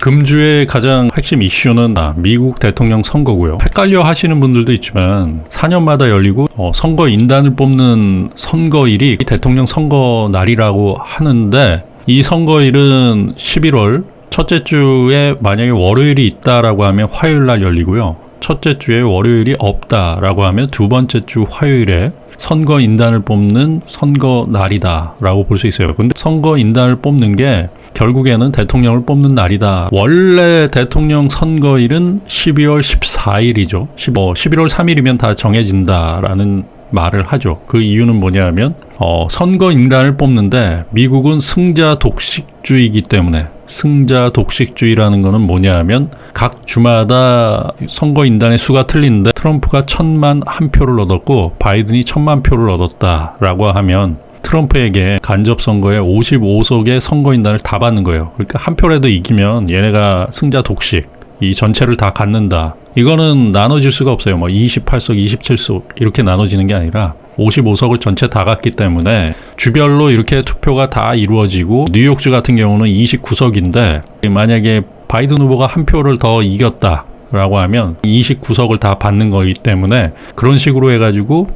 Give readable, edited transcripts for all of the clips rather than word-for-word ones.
금주의 가장 핵심 이슈는 미국 대통령 선거고요. 헷갈려 하시는 분들도 있지만 4년마다 열리고 선거 인단을 뽑는 선거일이 대통령 선거 날이라고 하는데, 이 선거일은 11월 첫째 주에 만약에 월요일이 있다라고 하면 화요일 날 열리고요. 첫째 주에 월요일이 없다라고 하면 두 번째 주 화요일에 선거 인단을 뽑는 선거 날이다 라고 볼 수 있어요. 근데 선거 인단을 뽑는 게 결국에는 대통령을 뽑는 날이다. 원래 대통령 선거일은 12월 14일이죠. 11월 3일이면 다 정해진다라는 말을 하죠. 그 이유는 뭐냐면 선거 인단을 뽑는데 미국은 승자 독식주의이기 때문에, 승자 독식주의라는 거는 뭐냐면 각 주마다 선거 인단의 수가 틀린데 트럼프가 1000만 한 표를 얻었고 바이든이 1000만 표를 얻었다라고 하면 트럼프에게 간접선거에 55석의 선거인단을 다 받는 거예요. 그러니까 한 표라도 이기면 얘네가 승자 독식, 이 전체를 다 갖는다. 이거는 나눠질 수가 없어요. 28석, 27석 이렇게 나눠지는 게 아니라 55석을 전체 다 갖기 때문에 주별로 이렇게 투표가 다 이루어지고, 뉴욕주 같은 경우는 29석인데 만약에 바이든 후보가 한 표를 더 이겼다라고 하면 29석을 다 받는 거기 때문에, 그런 식으로 해가지고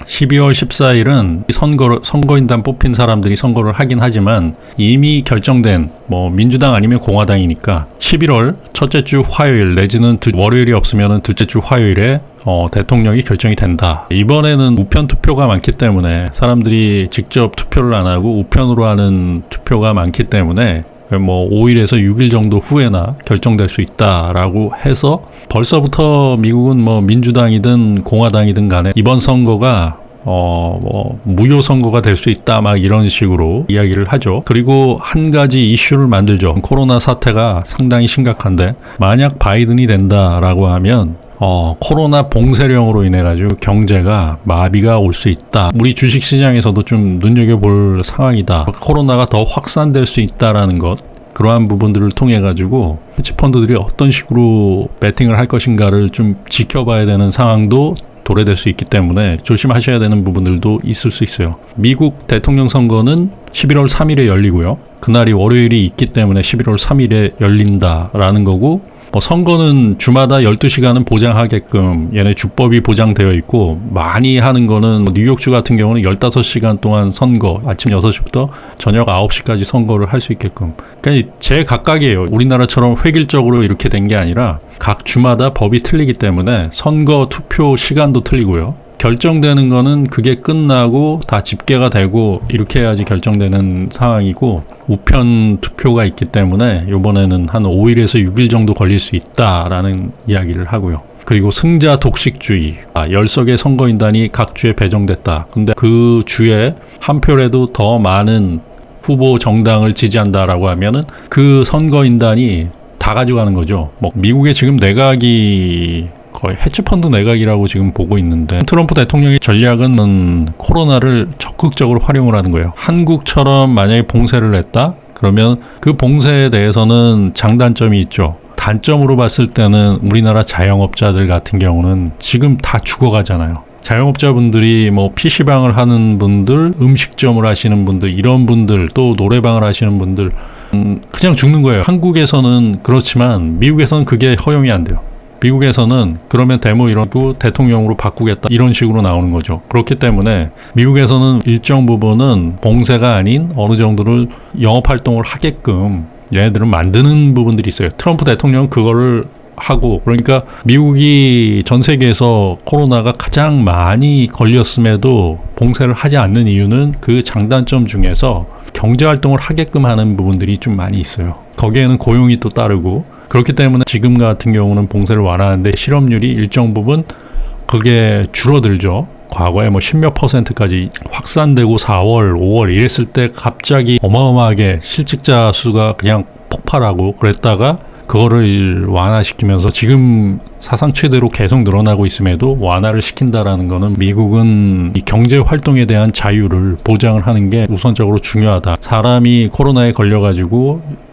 12월 14일은 선거인단 뽑힌 사람들이 선거를 하긴 하지만 이미 결정된, 민주당 아니면 공화당이니까 11월 첫째 주 화요일 내지는 월요일이 없으면 둘째 주 화요일에 대통령이 결정이 된다. 이번에는 우편 투표가 많기 때문에 사람들이 직접 투표를 안 하고 우편으로 하는 투표가 많기 때문에 5일에서 6일 정도 후에나 결정될 수 있다라고 해서 벌써부터 미국은 민주당이든 공화당이든 간에 이번 선거가 무효 선거가 될 수 있다, 막 이런 식으로 이야기를 하죠. 그리고 한 가지 이슈를 만들죠. 코로나 사태가 상당히 심각한데 만약 바이든이 된다라고 하면 코로나 봉쇄령으로 인해 가지고 경제가 마비가 올 수 있다. 우리 주식시장에서도 좀 눈여겨볼 상황이다. 코로나가 더 확산될 수 있다라는 것, 그러한 부분들을 통해 가지고 헤지펀드들이 어떤 식으로 배팅을 할 것인가를 좀 지켜봐야 되는 상황도 도래될 수 있기 때문에 조심하셔야 되는 부분들도 있을 수 있어요. 미국 대통령 선거는 11월 3일에 열리고요. 그날이 월요일이 있기 때문에 11월 3일에 열린다라는 거고, 선거는 주마다 12시간은 보장하게끔 얘네 주법이 보장되어 있고, 많이 하는 거는 뉴욕주 같은 경우는 15시간 동안 선거, 아침 6시부터 저녁 9시까지 선거를 할 수 있게끔. 그러니까 제각각이에요. 우리나라처럼 획일적으로 이렇게 된 게 아니라 각 주마다 법이 틀리기 때문에 선거 투표 시간도 틀리고요. 결정되는 거는 그게 끝나고 다 집계가 되고 이렇게 해야지 결정되는 상황이고, 우편 투표가 있기 때문에 이번에는 한 5일에서 6일 정도 걸릴 수 있다라는 이야기를 하고요. 그리고 승자 독식주의, 10석의 선거인단이 각 주에 배정됐다. 근데 그 주에 한 표라도 더 많은 후보 정당을 지지한다라고 하면은 그 선거인단이 다 가져가는 거죠. 미국의 지금 내각이 거의 헤지펀드 내각이라고 지금 보고 있는데, 트럼프 대통령의 전략은 코로나를 적극적으로 활용을 하는 거예요. 한국처럼 만약에 봉쇄를 했다? 그러면 그 봉쇄에 대해서는 장단점이 있죠. 단점으로 봤을 때는 우리나라 자영업자들 같은 경우는 지금 다 죽어가잖아요. 자영업자분들이 PC방을 하는 분들, 음식점을 하시는 분들, 이런 분들, 또 노래방을 하시는 분들 그냥 죽는 거예요. 한국에서는 그렇지만 미국에서는 그게 허용이 안 돼요. 미국에서는 그러면 데모 이러고 대통령으로 바꾸겠다, 이런 식으로 나오는 거죠. 그렇기 때문에 미국에서는 일정 부분은 봉쇄가 아닌 어느 정도를 영업활동을 하게끔 얘네들은 만드는 부분들이 있어요. 트럼프 대통령은 그거를 하고, 그러니까 미국이 전 세계에서 코로나가 가장 많이 걸렸음에도 봉쇄를 하지 않는 이유는 그 장단점 중에서 경제활동을 하게끔 하는 부분들이 좀 많이 있어요. 거기에는 고용이 또 따르고, 그렇기 때문에 지금 같은 경우는 봉쇄를 완화하는데 실업률이 일정 부분 그게 줄어들죠. 과거에 10몇 %까지 확산되고 4월, 5월 이랬을 때 갑자기 어마어마하게 실직자 수가 그냥 폭발하고 그랬다가 그거를 완화시키면서 지금 사상 최대로 계속 늘어나고 있음에도 완화를 시킨다라는 거는 미국은 이 경제 활동에 대한 자유를 보장을 하는 게 우선적으로 중요하다. 사람이 코로나에 걸려가지고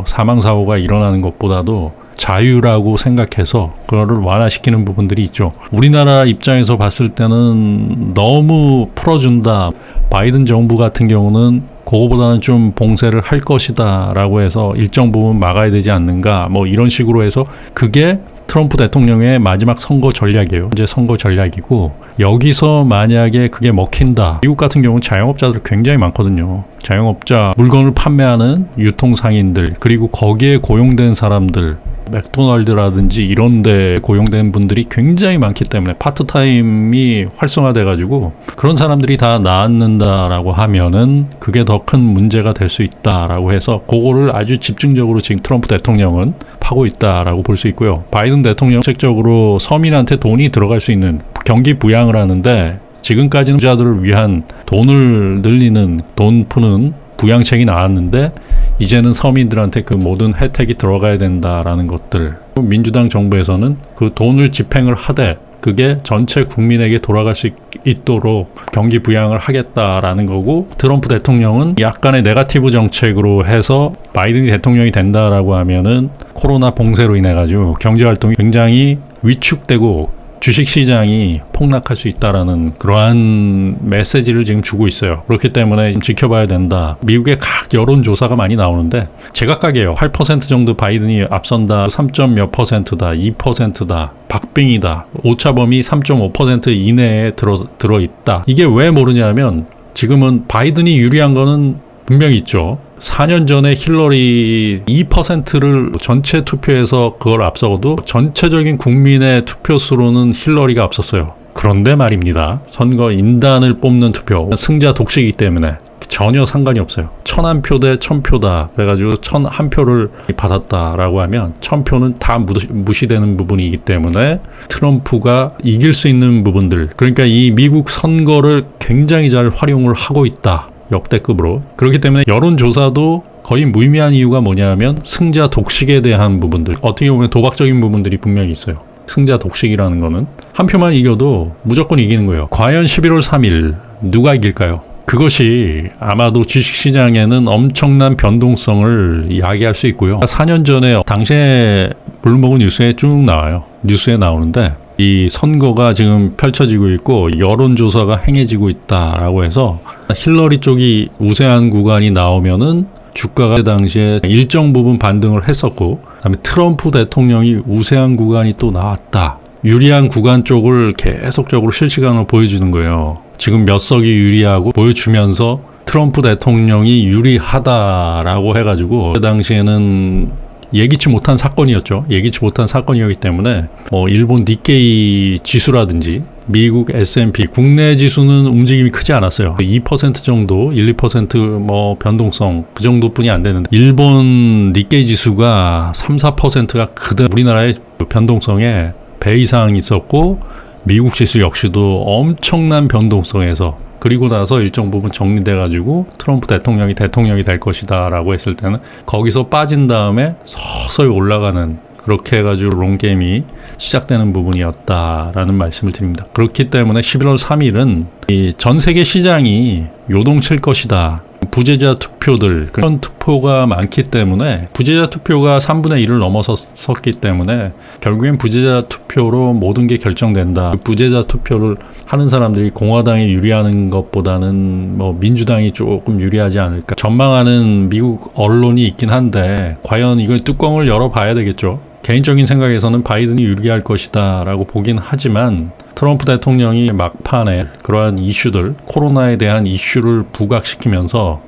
사망사고가 일어나는 것보다도 자유라고 생각해서 그거를 완화시키는 부분들이 있죠. 우리나라 입장에서 봤을 때는 너무 풀어준다. 바이든 정부 같은 경우는 그거보다는 좀 봉쇄를 할 것이다 라고 해서 일정 부분 막아야 되지 않는가 뭐 이런 식으로 해서 그게 트럼프 대통령의 마지막 선거 전략이에요. 이제 선거 전략이고 여기서 만약에 그게 먹힌다. 미국 같은 경우는 자영업자들 굉장히 많거든요. 자영업자, 물건을 판매하는 유통상인들, 그리고 거기에 고용된 사람들, 맥도날드라든지 이런 데 고용된 분들이 굉장히 많기 때문에 파트타임이 활성화돼가지고 그런 사람들이 다 나앉는다라고 하면은 그게 더 큰 문제가 될 수 있다라고 해서 그거를 아주 집중적으로 지금 트럼프 대통령은 파고 있다라고 볼 수 있고요. 바이든 대통령 정책적으로 서민한테 돈이 들어갈 수 있는 경기 부양을 하는데 지금까지는 부자들을 위한 돈을 늘리는 돈 푸는 부양책이 나왔는데 이제는 서민들한테 그 모든 혜택이 들어가야 된다라는 것들. 민주당 정부에서는 그 돈을 집행을 하되 그게 전체 국민에게 돌아갈 수 있도록 경기 부양을 하겠다라는 거고 트럼프 대통령은 약간의 네거티브 정책으로 해서 바이든이 대통령이 된다라고 하면은 코로나 봉쇄로 인해 가지고 경제 활동이 굉장히 위축되고 주식시장이 폭락할 수 있다라는 그러한 메시지를 지금 주고 있어요. 그렇기 때문에 지켜봐야 된다. 미국의 각 여론조사가 많이 나오는데 제각각이에요. 8% 정도 바이든이 앞선다. 3점 몇 %다. 2%다. 박빙이다. 오차범위 3.5% 이내에 들어있다. 이게 왜 모르냐면 지금은 바이든이 유리한 거는 분명히 있죠. 4년 전에 힐러리 2%를 전체 투표에서 그걸 앞서고도 전체적인 국민의 투표수로는 힐러리가 앞섰어요. 그런데 말입니다. 선거 인단을 뽑는 투표, 승자 독식이기 때문에 전혀 상관이 없어요. 1001표 대 1000표다. 그래가지고 1001표를 받았다라고 하면 1000표는 다 무시되는 부분이기 때문에 트럼프가 이길 수 있는 부분들, 그러니까 이 미국 선거를 굉장히 잘 활용을 하고 있다. 역대급으로. 그렇기 때문에 여론조사도 거의 무의미한 이유가 뭐냐면 승자 독식에 대한 부분들, 어떻게 보면 도박적인 부분들이 분명히 있어요. 승자 독식이라는 거는 한 표만 이겨도 무조건 이기는 거예요. 과연 11월 3일 누가 이길까요? 그것이 아마도 주식시장에는 엄청난 변동성을 야기할 수 있고요. 4년 전에 당시에 블룸버그 뉴스에 쭉 나와요. 뉴스에 나오는데 이 선거가 지금 펼쳐지고 있고 여론조사가 행해지고 있다라고 해서 힐러리 쪽이 우세한 구간이 나오면은 주가가 그 당시에 일정 부분 반등을 했었고, 그다음에 트럼프 대통령이 우세한 구간이 또 나왔다. 유리한 구간 쪽을 계속적으로 실시간으로 보여주는 거예요. 지금 몇 석이 유리하고 보여주면서 트럼프 대통령이 유리하다라고 해가지고 그 당시에는 예기치 못한 사건이었죠. 예기치 못한 사건이었기 때문에 일본 니케이 지수라든지 미국 S&P 국내 지수는 움직임이 크지 않았어요. 2% 정도, 1, 2% 변동성 그 정도뿐이 안 되는데 일본 니케이 지수가 3, 4%가 그대로 우리나라의 변동성에 배 이상 있었고 미국 지수 역시도 엄청난 변동성에서 그리고 나서 일정 부분 정리돼가지고 트럼프 대통령이 될 것이다 라고 했을 때는 거기서 빠진 다음에 서서히 올라가는 그렇게 해가지고 롱게임이 시작되는 부분이었다라는 말씀을 드립니다. 그렇기 때문에 11월 3일은 이 전 세계 시장이 요동칠 것이다. 부재자 투표들, 그런 투표가 많기 때문에 부재자 투표가 3분의 1을 넘어섰기 때문에 결국엔 부재자 투표로 모든 게 결정된다. 부재자 투표를 하는 사람들이 공화당이 유리하는 것보다는 민주당이 조금 유리하지 않을까 전망하는 미국 언론이 있긴 한데 과연 이거 뚜껑을 열어봐야 되겠죠. 개인적인 생각에서는 바이든이 유리할 것이다 라고 보긴 하지만 트럼프 대통령이 막판에 그러한 이슈들, 코로나에 대한 이슈를 부각시키면서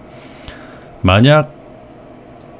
만약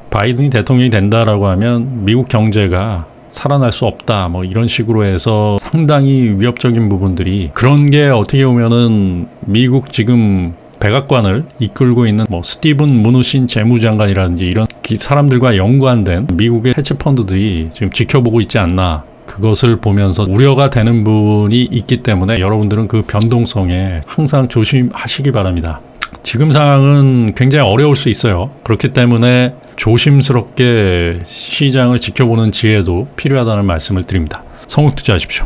바이든이 대통령이 된다라고 하면 미국 경제가 살아날 수 없다 이런 식으로 해서 상당히 위협적인 부분들이, 그런 게 어떻게 보면은 미국 지금 백악관을 이끌고 있는 스티븐 무누신 재무장관이라든지 이런 사람들과 연관된 미국의 헤지펀드들이 지금 지켜보고 있지 않나, 그것을 보면서 우려가 되는 부분이 있기 때문에 여러분들은 그 변동성에 항상 조심하시기 바랍니다. 지금 상황은 굉장히 어려울 수 있어요. 그렇기 때문에 조심스럽게 시장을 지켜보는 지혜도 필요하다는 말씀을 드립니다. 성공 투자하십시오.